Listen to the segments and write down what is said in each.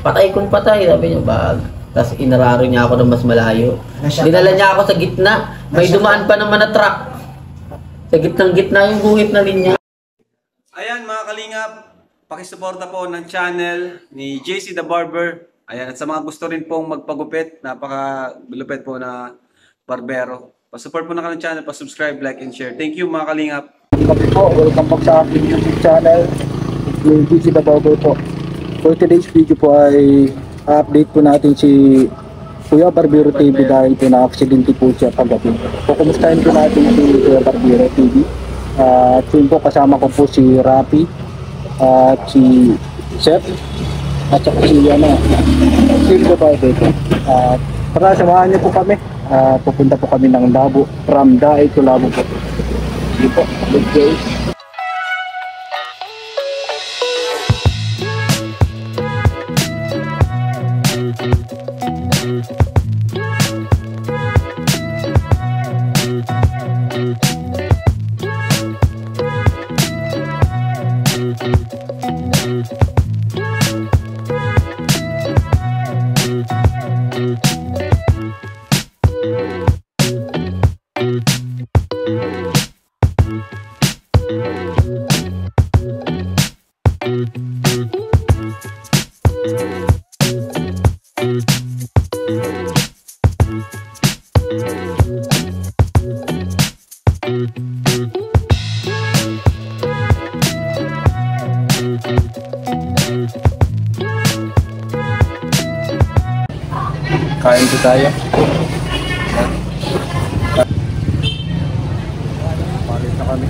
Patay kung patay, sabi niya, bag. Tapos inararo niya ako ng mas malayo. Dinala niya ako sa gitna. May dumaan pa naman na truck. Sa gitnang-gitna yung guhit na linya. Ayan mga kalingap, pakisuporta po ng channel ni JC the Barber. Ayan, at sa mga gusto rin pong magpagupit, napaka-lupit po na barbero. Pasupport po na kanilang channel, pasubscribe, like, and share. Thank you mga kalingap. Welcome back sa aking YouTube channel, yung JC the Barber po. For today's video po ay update po natin si Kuya Barbero TV dahil po na-aksidente po siya paggabi. So kumustahin po natin si Kuya Barbero TV. At yun po, kasama ko po si Rapi at si Seth at saka si Kuya Barbero po. Para samahan niyo po kami. Pupunta po kami ng Labo, from Daay to Labo po. Sige po, let's go. Kain po tayo. Palit na kami.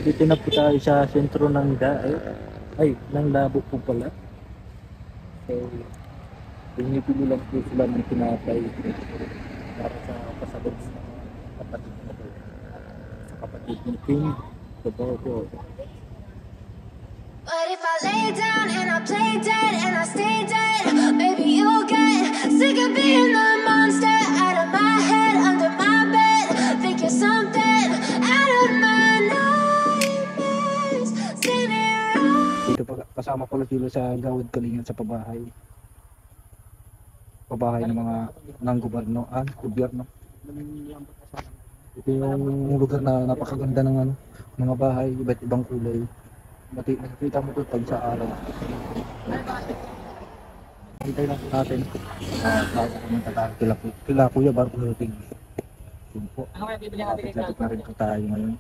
Dito na po tayo sa sentro ng Daay. Ay, ng Labo po pala. So, pinipili lang po sila ng tinapay para sa pasalog sa kapatid na po. Sa kapatid ni King. So po. But if I lay down and I play dead and I stay dead, baby you'll get sick of being the monster out of my head, under my bed, think you're something out of my nightmares, standing around. Dito pa, kasama ko sila sa Gawad Kalingan sa pabahay. Pabahay ng mga ng gobyerno. Ito yung lugar na napakaganda ng mga bahay, iba't ibang kulay. Nakikita mo ito pag sa araw. Hintay lang po natin. Bago pumunta tayo kila Kuya Barbero TV. Yun po. Lapit na rin po tayo ngayon.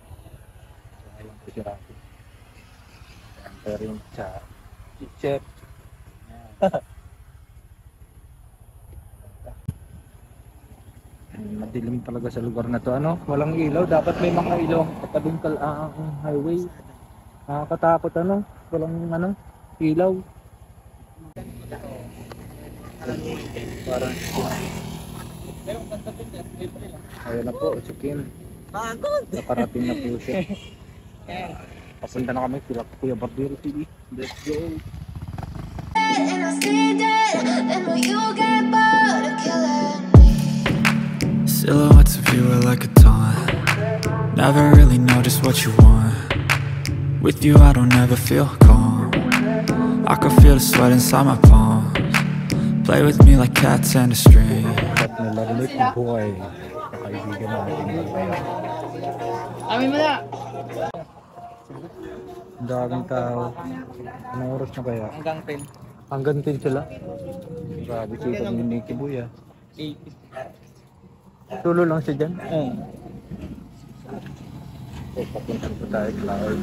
Ayun po si Rafi. Pero yung sa Chef. Madilim talaga sa lugar na to. Walang ilaw. Dapat may mga ilaw katabing ang highway. Nakakatakot walang ilaw. Parang ayun na po, si Kim. Nakarating na po siya. Papunta na kami kila Kuya Barbero TV. Let's go. And I stay dead, then will you get bored of killing me? Silhouettes of you are like a taunt. Never really know just what you want. With you I don't ever feel calm. I can feel the sweat inside my palms. Play with me like cats and a string. At nalalit ng buhay. Kakaibigan natin. Amin mo na! Ang daming tao. Anong oras na kaya? Hanggang 10. Hanggang 10 sila. Grabe sipag ni Nicky Boy ah. 80. Tulo lang siya dyan. Papunta po tayo Flower.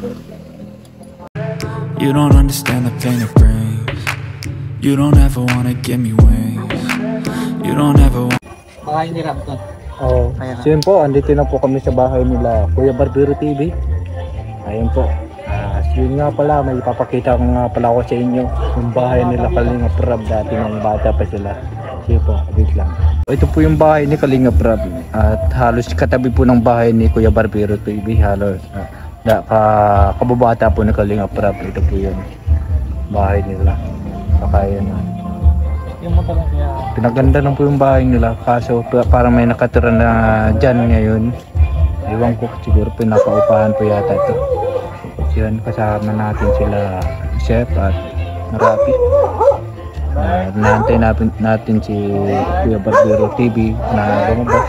You don't understand the pain it brings. You don't ever wanna give me wings. You don't ever want. Bahay ni Rapton. Oo. So yun po, andito na po kami sa bahay nila Kuya Barbero TV. Ayun po. Yun nga pala, may ipapakita ko nga pala ako sa inyo yung bahay nila Kalinga Prab dati nung bata pa sila. Sige po, wait lang. Ito po yung bahay ni Kalinga Prab at halos katabi po ng bahay ni Kuya Barbero TV. Halos kababata po ni Kalinga Prab. Ito po yung bahay nila. Saka yun. Yung motor lang kaya. Pinaganda lang po yung bahay nila kaso parang may nakatira na dyan ngayon. Iwan ko siguro pinapaupahan po yata ito. Yan, kasama natin sila Chef at Rapi. Nahantay natin si Kuya Barbero TV na lumabas.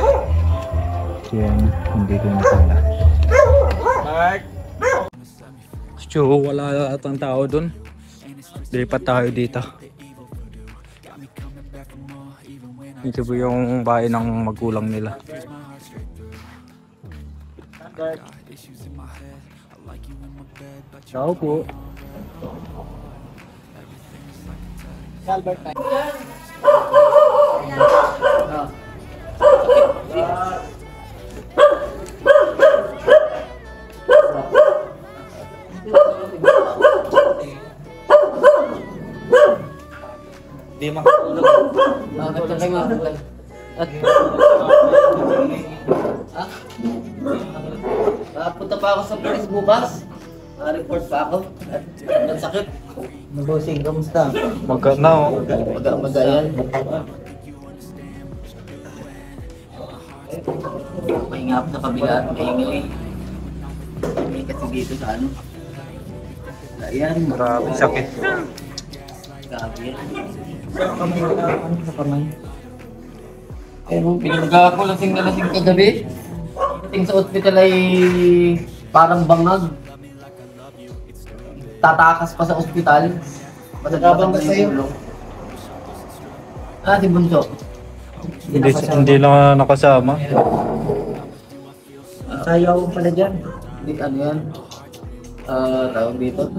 Yan, hindi ko na pala. So wala atang tao dun. Lipat tayo dito. Ito po yung bahay ng magulang nila. Ciao po. Di makatulog. Bakit ka kayo makakita? Punta pa ako sa police bukas. Report pa ako. Ang sakit. Bossing, kamusta? Magkana oh. Maga yan. Mahingap sa kabila at maingay. May kasi dito sa ano. Ayan. Grabe sakit. Grabe yan. Ano sa kamay? Pinagawa ko lasing na lasing kagabi. Lasing sa ospital ay parang bangag. Tatakas pa sa ospital. Nagabang ba sa'yo? Si Bunso. Hindi lang nakasama. Sayaw pala dyan. Hindi, ano yan? Tawag dito.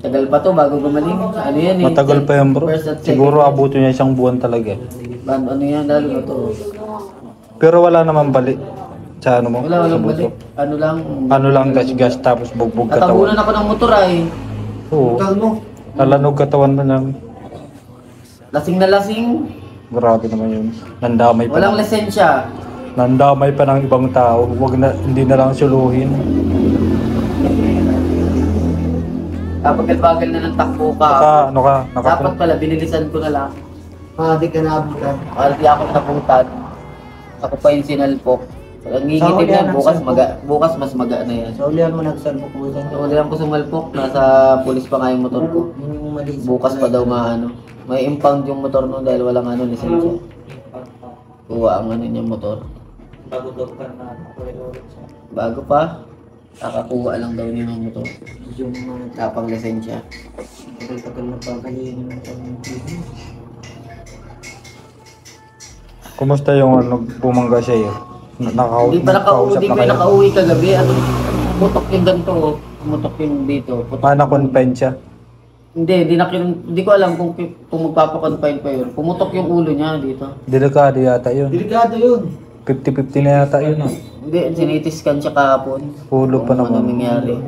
Tagal pa to bago gumaling. Ano yan eh? Matagal pa yan bro. First at second. Siguro abutin niya isang buwan talaga. Ano yan? Lalo na to. Pero wala naman balik sa ano mo? Walang sa buto. balik. Ano lang. Ano lang gas tapos bugbog Natabunan katawan. ako ng motor ay. Oo. Kalmo. Nalanog katawan mo lang. Lasing na lasing. Grabe naman yun. Nandamay pa. Walang lisensya. Nandamay pa ng ibang tao. Hindi na lang suluhin. Bagal-bagal na ng takbo ka. Ano ka? Dapat pala, binilisan ko na lang. Di ka naabutan. Para di ako napuntan. Ako pa yung sinalpok. Ang ngingitin yan, bukas mas maga na yan. Sa ulihan mo nagsalbok mo dyan. So, lang ko sumalpok, nasa pulis pa nga yung motor ko. Yung mali. Bukas pa daw maano. May impound yung motor no dahil walang ano, lisensya. Kuha ang ano niya motor. Bago daw ka na. Bago pa, kakakuha lang daw niya ng motor. Yung Tapang lisensya. tagal na pagaling ng Kumusta yung ano, bumangga siya yun? Hindi pa nakauwi, ko nakauwi kagabi. Ano, putok yung ganito, pumutok yung dito. Na-confine siya. Hindi ko alam kung magpapakonfine pa yun. Pumutok yung ulo niya dito. Delikado yata yun. Delikado yun. 50-50 na yata yun. Ah. Hindi, sinitiskan siya kahapon. Pulo pa Kung ano naman. nangyari.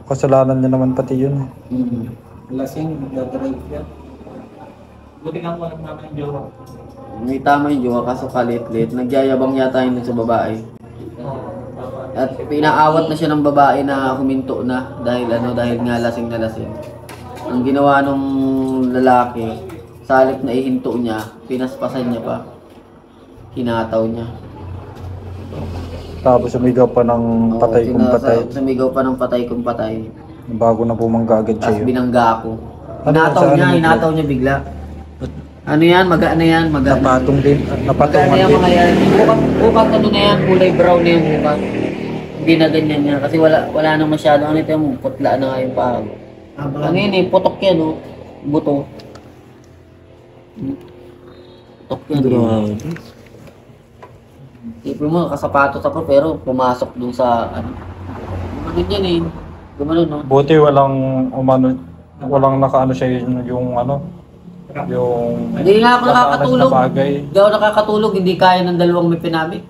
Kasalanan niya naman pati yun. Lasing, nagdadrive yan. Buti nga po naman yung jowa. May tama yung jowa kaso kalit-lit. Nagyayabang yata yun dun sa babae. At pinaawat na siya ng babae na huminto na dahil nga lasing na lasing. Ang ginawa nung lalaki, sa halip na ihinto niya, pinaspasan niya pa. Hinataw niya. Tapos sumigaw pa ng patay kung patay. Sumigaw pa ng patay kung patay. Bago na bumangga agad Tapos siya yun. binangga ako. Ano, sa ano Hinataw niya bigla. Ano yan? Maga na yan? Maga. Napatong din. Maga Napatong na yan din. mga yan. Bukas ano na yan? Kulay brown na yung bukas. Hindi na ganyan yan. Kasi wala nang masyado. Ano ito yung putla na nga yung paa. Ano yun eh? Putok yan oh. Buto. Putok yan. Grabe. Sipin mo, kasapatos ako pero pumasok dun sa ano. Ganyan eh. Gumano no? Buti walang walang nakaano siya yung ano, yung Hindi nga ako nakakatulog. na bagay. Hindi ako nakakatulog. Hindi kaya ng dalawang may pinamik.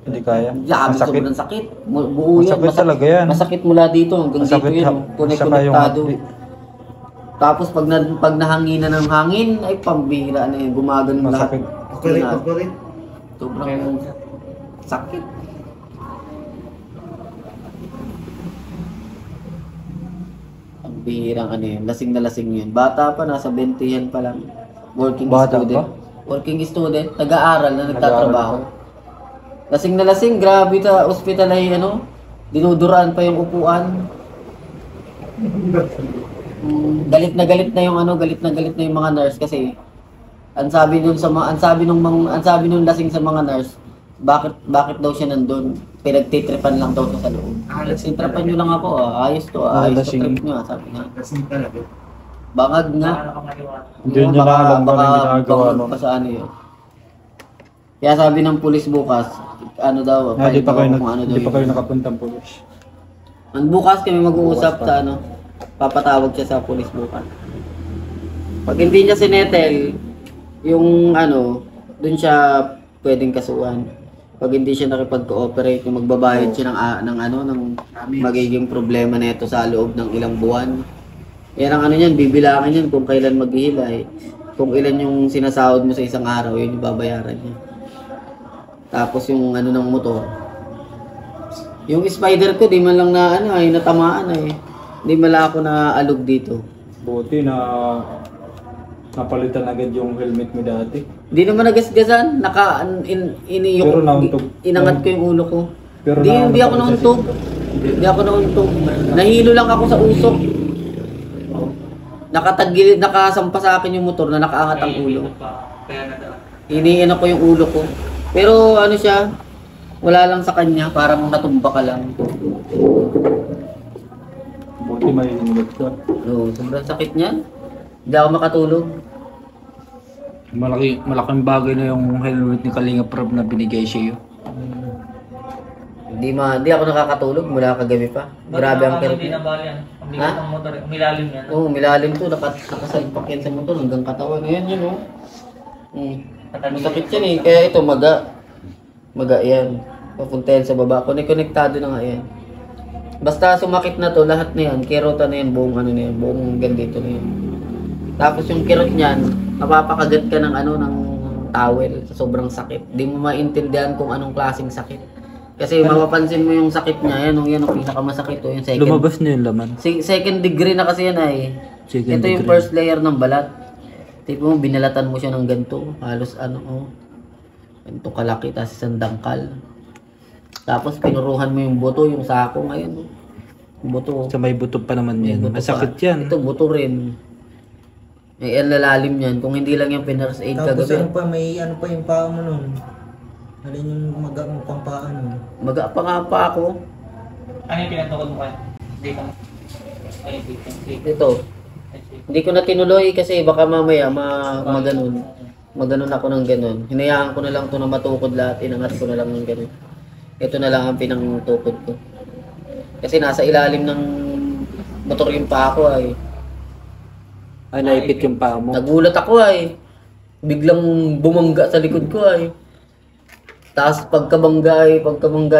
Hindi kaya. Sabi Masakit. sobrang sakit. Buo yan. Masakit talaga yan. Masakit mula dito hanggang dito Masakit yan. saka yung Konektado. hapdi. Tapos pag nahanginan ng hangin, ay pambira na yun. Gumagano lahat. Masakit. Correct. Sobrang sakit. Ang bihirang ano yun. Lasing na lasing yun. Bata pa, nasa 20 yan pa lang. Working Bata student. pa? Working student. Nag-aaral na nagtatrabaho. Nag-aaral Lasing na lasing. Grabe ta. Hospital ay ano. Dinuduraan pa yung upuan. Galit na yung ano, galit na yung mga nurse kasi ang sabi nung lasing sa mga nurse, bakit daw siya nandun? Pinagtitripan lang daw siya sa loob. Nagtitripan nyo lang ako, ayos to, ayos to trip nyo, sabi niya. Bangag nga. Hindi niya na alam ba ang ginagawa bangag no? pa sa ano yun. Kaya sabi ng pulis bukas, ano daw, Hindi pa kayo kung ano daw hindi pa yun. kayo nakapuntang pulis. Bukas kami mag-uusap sa ano, papatawag siya sa pulis bukas. Pag hindi niya sinetel, yung ano, dun siya pwedeng kasuhan. Pag hindi siya nakipag-cooperate, yung magbabayad siya ng magiging problema nito sa loob ng ilang buwan. Yan ang ano niyan, bibilangin yan kung kailan maghihilay. Kung ilan yung sinasahod mo sa isang araw, yun yung babayaran niya. Tapos yung ano ng motor. Yung spider ko, di man lang na ano ay natamaan ay. Di man lang ako na alog dito. Buti na napalitan agad yung helmet mo dati. Di naman nagasgasan, Pero nauntog. inangat ko yung ulo ko. Pero Hindi ako nauntog. Hindi ako nauntog. Nahilo lang ako sa usok. Nakatagilid, nakasampa sa akin yung motor na nakaangat ang ulo. Iniinan ko yung ulo ko. Pero ano siya, wala lang sa kanya, parang natumba ka lang. Buti may ingat ka. No, sobrang sakit niyan. Hindi ako makatulog. Malaking bagay na yung helmet ni Kalinga Prab na binigay sa iyo. Hindi ako nakakatulog mula kagabi pa. Grabe ang kirot Hindi niya. na bali yan. Ang bigat Ha? ng motor, umilalim yan. Oo, milalim to. Nakasalpak yan sa motor hanggang katawan. Ayan yun, oh. Masakit yan eh. Kaya ito, maga yan. Papunta yan sa baba. Konektado na nga yan. Basta sumakit na to, lahat na yan. Kirota na yan, buong ano na yan. Buong ganito na yan. Tapos yung kirot niyan, napapakagat ka ng ano, ng towel. Sa sobrang sakit. Di mo maintindihan kung anong klaseng sakit. Kasi mapapansin mo yung sakit niya. Yan ang pinakamasakit. Yung second. Lumabas na yung laman. Second degree na kasi yan ay. Second Ito yung degree. first layer ng balat. Tipo mo, binalatan mo siya ng ganito. Halos ano, oh. Ganito kalaki, tapos isang dangkal. Tapos pinuruhan mo yung buto, yung sako ngayon. Oh. Buto. Sa may buto pa naman yan. Buto Masakit pa. yan. Ito, buto rin. Ang lalalim yan. Kung hindi lang yung pinurse aid Tapos kagabi. ano pa, may ano pa yung paa mo nun. Alin yung magang pang paa nun. Maga pa nga pa ako. Ano yung pinatukod mo kayo? Hindi ka. Ay, dito. Ito. Hindi ko na tinuloy kasi baka mamaya maganon. Maganon ako ng ganon. Hinayaan ko na lang to na matukod lahat. Inangat ko na lang ng ganon. Ito na lang ang pinangtukod ko. Kasi nasa ilalim ng motor yung paa ko ay. Ay, naipit yung paa mo. Nagulat ako ay. Biglang bumangga sa likod ko ay. Tapos pagkabangga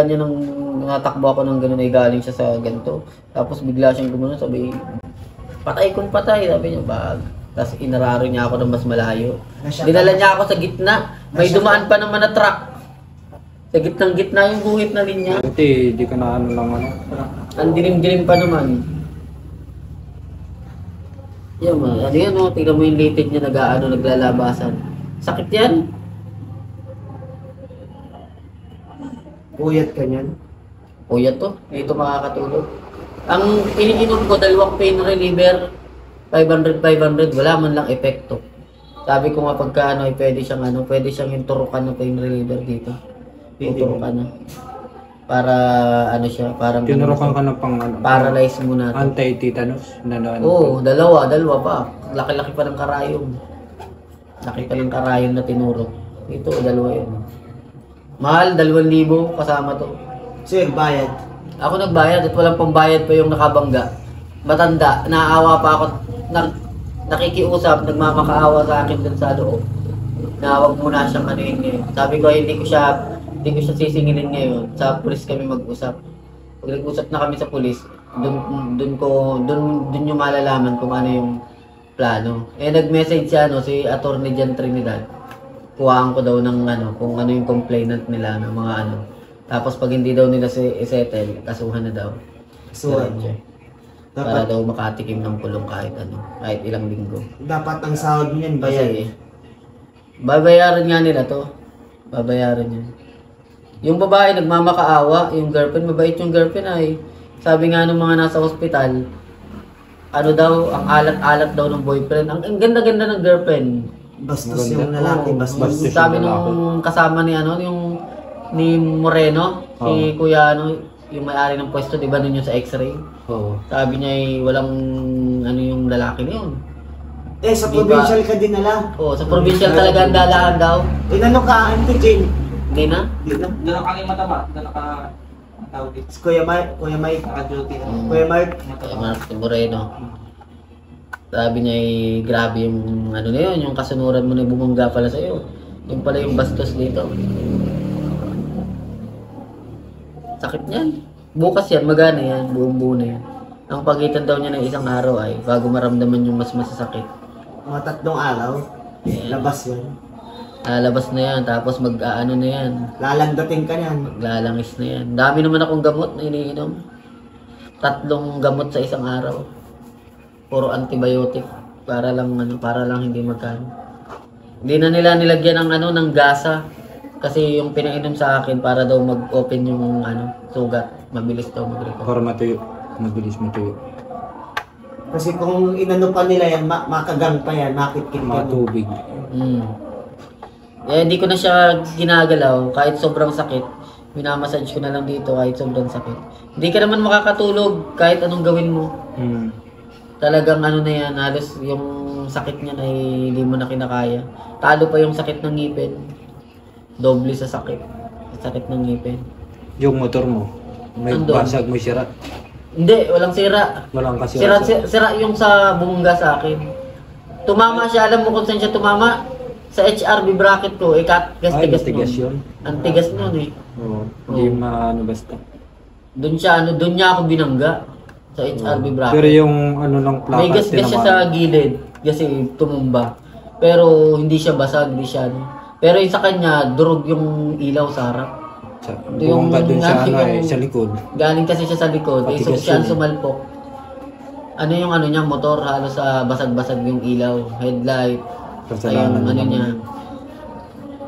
niya ng natakbo ako ng gano'n ay galing siya sa ganito. Tapos bigla siyang gumano, sabi, patay kung patay, sabi niya, bag. Tapos inararo niya ako ng mas malayo. Dinala niya ako sa gitna. May dumaan pa naman na truck. Sa gitna yung guhit na linya. Buti, di ka na ano lang ano. Ang dilim-dilim pa naman. Yan ano yan o, tingnan mo yung litid niya naglalabasan. Sakit yan. Puyat ka niyan. Puyat to, dito makakatulog. Ang iniinom ko, 2 pain reliever, 500, wala man lang epekto. Sabi ko nga pagka ano, ay pwede siyang yung turukan na pain reliever dito. Tuturukan na. Para ano siya, parang Tinurukan ka ng pang ano? paralyze muna. Anti-tetanus na ano? Oo, dalawa pa. Laki-laki pa ng karayom. Laki pa ng karayom na tinuro. Ito, dalawa yun. Mahal, 2,000 kasama to. Sir, bayad. Ako nagbayad at walang pambayad pa yung nakabangga. Matanda, naaawa pa ako. Nakikiusap, nagmamakaawa sa akin dun sa loob. Na wag mo na siyang anuhin ngayon. Sabi ko, hindi ko siya sisingilin ngayon. Sa pulis kami mag-usap. Pag nag-usap na kami sa pulis, dun yung malalaman kung ano yung plano. Nag-message siya, si Attorney Jan Trinidad. Kuhaan ko daw ng kung ano yung complainant nila ng mga Tapos pag hindi daw nila settle, kasuhan na daw. Kasuhan. Para daw makatikim ng kulong kahit ilang linggo. Dapat ang sahod niyan bayad. Babayaran nga nila to. Babayaran niya. Yung babae nagmamakaawa, yung girlfriend, mabait yung girlfriend ay. Sabi nga ng mga nasa ospital, daw, ang alat-alat daw ng boyfriend. Ang ganda-ganda ng girlfriend. Bastos yung lalaki, bastos. Sabi nung kasama ni ni Moreno, si Kuya yung may-ari ng pwesto, di ba nun yung sa X-ray? Oo. Sabi niya walang yung lalaki na yun. Sa provincial ka din nala. Oo, sa provincial talaga ang dalaan daw. Inano ka, antigen? Hindi na? Hindi na. Doon ang kanyang mataba. Doon ang tawag dito. Kuya Mike. Naka-duty. Kuya Mark. Si Moreno. Sabi niya grabe yung na yun, yung kasunuran mo na bumangga pala sa'yo. Yung pala yung bastos dito. Sakit niyan. Bukas yan, magana yan, buong-buo na yan. Ang pagitan daw niya ng isang araw ay bago maramdaman yung mas masasakit. Mga 3 araw. Labas yun. Lalabas na yan, tapos na yan. Lalandating ka yan. Maglalangis na yan. Dami naman akong gamot na iniinom. 3 gamot sa isang araw. Puro antibiotic para lang hindi magkano. Hindi na nila nilagyan ng gasa kasi yung pinainom sa akin para daw mag-open yung sugat, mabilis daw mag-recover. Para matuyo. Mabilis matuyo. Kasi kung inano pa nila yan, makagang pa yan, makit-kit ka. Matubig. Hindi ko na siya ginagalaw kahit sobrang sakit. Minamassage ko na lang dito kahit sobrang sakit. Hindi ka naman makakatulog kahit anong gawin mo. Talagang na yan, halos yung sakit niya na hindi mo na kinakaya. Talo pa yung sakit ng ngipin. Doble sa sakit. Sakit ng ngipin. Yung motor mo, may basag, may sira. Hindi, walang sira. Walang kasi Sira yung sa bumungga sa akin. Tumama siya, alam mo kung saan siya tumama? Sa HRB bracket ko, tigas yun. Ang tigas nun Oo, hindi basta. Doon niya ako binangga. Sa HRB bracket. Pero yung ng plaka, may gas-gas siya sa gilid kasi tumumba. Pero hindi siya basag, hindi siya Pero yung sa kanya, durog yung ilaw sa harap. Yung dun sa sa likod. Galing kasi siya sa likod. So siya Patigas sumalpok. Yung niya, motor, halos basag-basag yung ilaw, headlight. Kasalanan niya.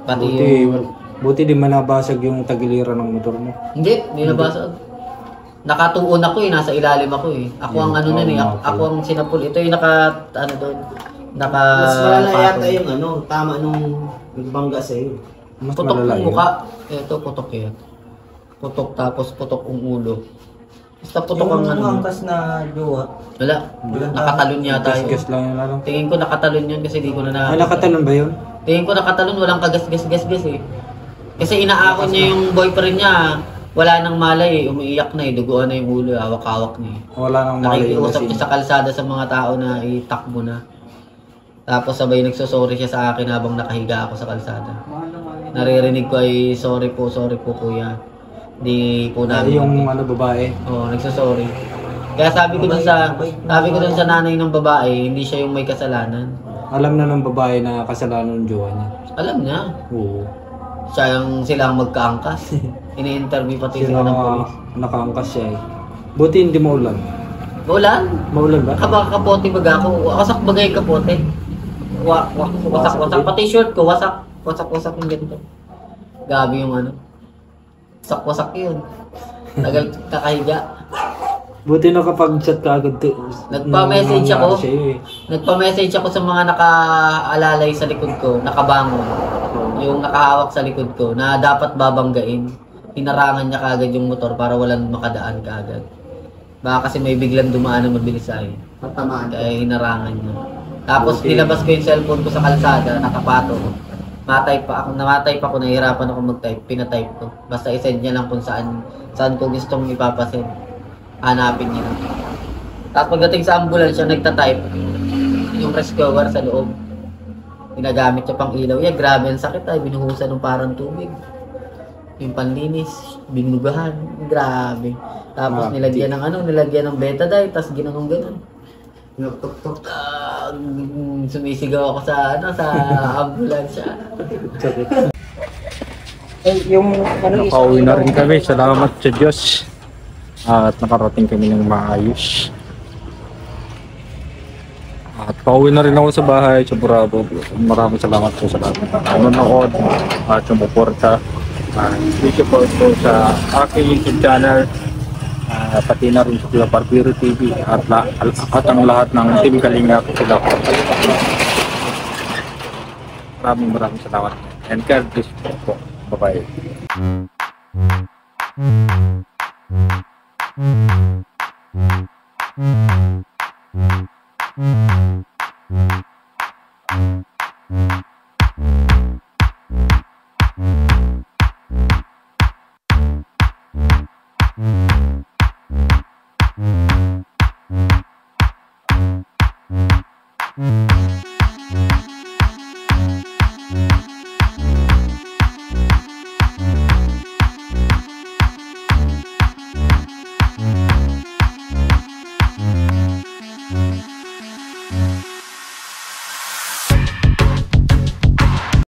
Pati buti di manabasag yung tagiliran ng motor mo. Hindi nabasag. Nakatuon ako nasa ilalim ako Ako ang ako ang sinapul. Ito yung doon. Mas malala yata yung tama nung nagbangga sa'yo. Mas putok malala yung yun. mukha. Ito, putok yan. Putok tapos putok yung ulo. Basta putok Yung ang angkas na jowa. Wala. Nakatalon yata yun. Gas lang yun lang. Tingin ko nakatalon yun kasi di ko na Ay, nakatalon ba yun? Tingin ko nakatalon, walang kagas-gas-gas Kasi inaakon niya yung boyfriend niya. Wala nang malay umiiyak na duguan na yung ulo, hawak-hawak niya. Wala nang malay. Nakikiusap niya sa kalsada sa mga tao na itakbo na. Tapos sabay nagsosorry siya sa akin habang nakahiga ako sa kalsada. Naririnig ko sorry po kuya. Di po namin. Yung babae. Oo, nagsosorry. Kaya sabi ko dun sa nanay ng babae, hindi siya yung may kasalanan. Alam na ng babae na kasalanan ng jowa niya. Alam niya. Oo. Sila ang magkaangkas. Ini-interview pati sila ng polis. Nakaangkas siya Buti hindi maulan. Maulan? Maulan ba? Kapote baga ako. Wasak bagay kapote. Wasak. Pati short ko, wasak. Wasak yung ganito. Gabi yung wasak yun. Tagal kakahiga. Buti nakapag-chat ka agad to. Nagpa-message Nung ako. nangyari sa'yo eh. Nagpa-message ako sa mga nakaalalay sa likod ko, nakabangon. Yung nakahawak sa likod ko na dapat babanggain. Hinarangan niya kagad yung motor para walang makadaan kagad. Baka kasi may biglang dumaan na mabilis ay. Kaya hinarangan niya. Tapos nilabas ko yung cellphone ko sa kalsada, nakapato ko. Namatay pa ako, nahihirapan ako mag-type, pinatype ko. Basta isend niya lang kung saan ko gustong ipapasend. Hanapin niya lang. Tapos pagdating sa ambulansya, nagta-type yung rescuer sa loob. Ginagamit niya pang ilaw. Yeah, grabe ang sakit ay, binuhusan ng parang tubig. Yung panlinis, binugahan, grabe. Tapos nilagyan ng betadine, tapos ginanong ganun. Sumisigaw ako sa ambulansya. Nakauwi na rin kami. Salamat sa Diyos. At nakarating kami ng maayos. At pauwi na rin ako sa bahay sa Burabo. Maraming salamat po sa lahat ng nanonood at sumuporta. Thank you po sa aking YouTube channel. Pati na rin sa Kuya Barbero TV at ang lahat ng Team Kalingap sila po. Maraming salamat. And God bless po. Bye-bye.